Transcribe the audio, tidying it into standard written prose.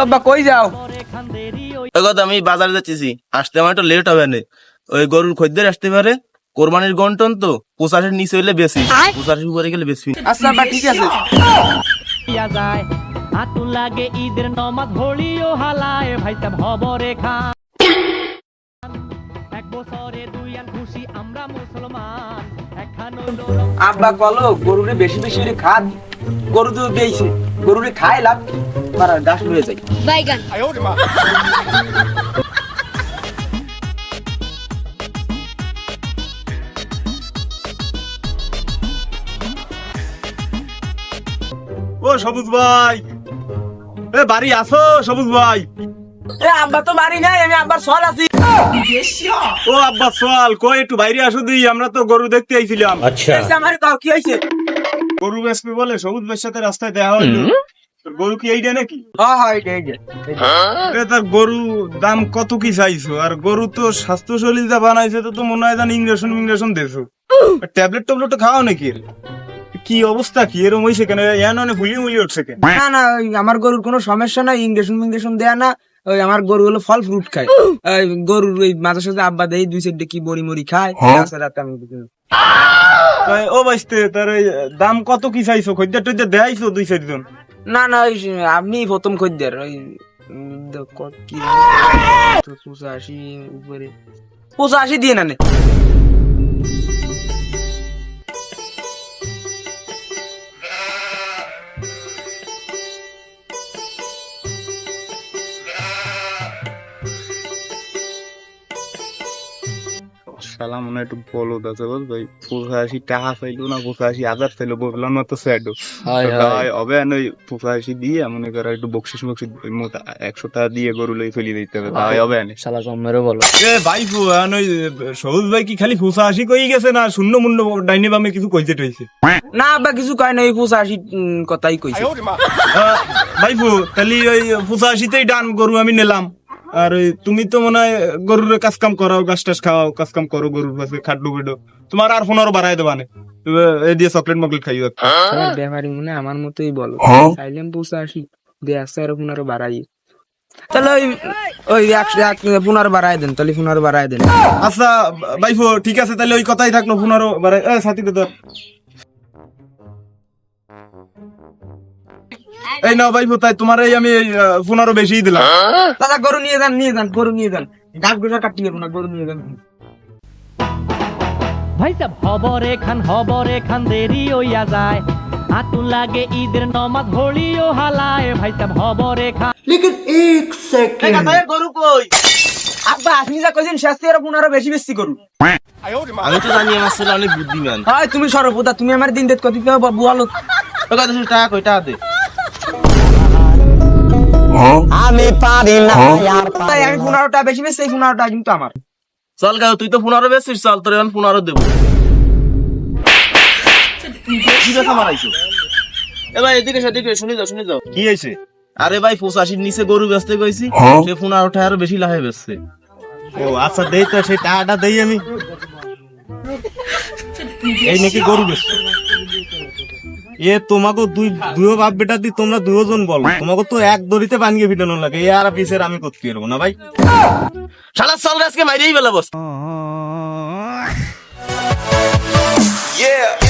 আব্বা কই যাও? ওই কথা আমি বাজারে যাচ্ছি, আসতে আমার একটু লেট হবে না। ওই গরুর খদ্দের আসতে পারে, কোরবানির গন্টন তো 85-এর নিচে হইলে বেশি, 85-এর উপরে গেলে বেশি। আচ্ছা আব্বা ঠিক আছে। হাতু লাগে ঈদের নমাজ হলিও হালায় ভাইটা ভবরে খান এক বছরে দুই আন খুশি আমরা মুসলমান একখানো আব্বা কলো গরুরে বেশি বেশি করে খাদ, গরু তো দিয়েছে, গরুরে খায় লাভ আর গাছ হয়ে যায়। বাইগান ও সবুজ ভাই, এ বাড়ি আসো সবুজ ভাই। এ আব্বা তো বাড়ি নাই, আমি আব্বার সল আছি। ও আব্বা সোয়াল কই, একটু বাইরে আসো দিই, আমরা তো গরু দেখতে আইছিলাম। এসে আমার কাউ কি হইছে? গরু বেচবে বলে সবুজ ভাইয়ের সাথে রাস্তায় দেখা হইলো। তোর গরু কি এইটা নাকি? হ্যাঁ হ্যাঁ এই যে এ তার গরু দাম কত কি চাইছো? আর গরু তো স্বাস্থ্যশীল যা বানাইছে, তো মনে হয় জানি ইঞ্জেকশন দেছো। ট্যাবলেট ট্যাবলেট খাওয়া নাকি? কি অবস্থা কি এরকম হয়েছে কেন? এনে ভুলি উঠছে কেন? না না, ওই আমার গরুর কোনো সমস্যা নাই, ইঞ্জেকশন দেয়া না। ওই আমার গরু হলো ফল ফ্রুট খায়। ওই গরুর ওই মাঝে সাথে আব্বা দেই দুই সাইডে কি বড়ি মরি খায়, রাতে আমি ও বাইস্তে তার ওই দাম কত কি চাইছো? খদ্দের টদ্দের দেখাইছো দুই চারজন? না না, ওই আপনি প্রথম খদ্দের। ওই কি 85 উপরে 85 দিয়ে না নে। শালা মনে একটু বলদ আছে ভাই, 85 টাকা চাইলো না 85,000 চাইলো, বললাম না তো স্যাডো হবে না। ওই 85 দিয়ে মনে করো একটু বকশিস 100 টাকা দিয়ে গরু লই ফেলি দিতে হবে, তাই হবে না। শালা জম্মেরও বলো এ ভাই ওই সবুজ ভাই কি খালি 85 কই গেছে না শূন্য মুন্ড ডাইনে বামে কিছু কইছে টইছে? না আব্বা কিছু কয় না, ওই 85 কথাই কইছে। ভাই তাহলে ওই 85তেই ডান, গরু আমি নিলাম। আর ওই তুমি তো মনে হয় গরুর কাজ কাম করাও, গাছ টাছ খাওয়াও, কাজ কাম করো, গরুর পাশে খাটলো বিডো, তোমার আর 15 বাড়াই দেবা না। এই দিয়ে চকলেট মকলেট খাইও। আমার ব্যাপারী মনে আমার মতোই বলো, চাইলাম 85 দিয়ে আসছে আর 15 বাড়াই। তাহলে ওই ওই 15 বাড়াই দেন, তাহলে 15 বাড়াই দেন। আচ্ছা ভাইফো ঠিক আছে, তাহলে ওই কথাই থাকলো, 15 বাড়াই। সাথীতে তো এই নাও ভাইফো, তাই তোমার এই আমি 15 বেশি দিলাম। দাদা গরু নিয়ে যান, গরু নিয়ে যান, গাছ গোসা কাটি না, গরু নিয়ে যান। ভাইটা হবরে খান দেরি হইয়া যায় হাতু লাগে ঈদের নমাজ হলিও হালায় ভাইটা হবরে খান। গরু কই? আব্বা আপনি যা কইছেন শাস্তি আর 15 বেশি বেশি গরু। আমি তো জানি আমার ছেলে অনেক বুদ্ধিমান। হয় তুমি সর্বদা, তুমি আমার দিন দেখ কত বুয়ালো। টাকা কই টাকা দে। আমি পারি না তাই আমি 15টা বেশি বেশি, 15টা কিন্তু আমার। চল গাও, তুই তো 15 বেচছিস, চল তোর এখন 15 দেবো। কি কথা মারাইছো? এ ভাই এদিকে শুনে যাও। কি হয়েছে? আরে ভাই 85-র নিচে গরু বেচতে কইছি, সে 15 টাকা আরো বেশি লাভে বেচছে। ও আচ্ছা, দেই তো সেই টাকাটা দেই আমি। এই নাকি গরু বেচছে? এ তোমাকে দুই বাপ বেটা দি, তোমরা দুজন বলো, তোমাকে তো এক দড়িতে বানিয়ে ফিটানো লাগে। এ আর পিছের আমি করতে পারবো না ভাই। শালা চল আজকে মাইরেই বেলা বস। Yeah.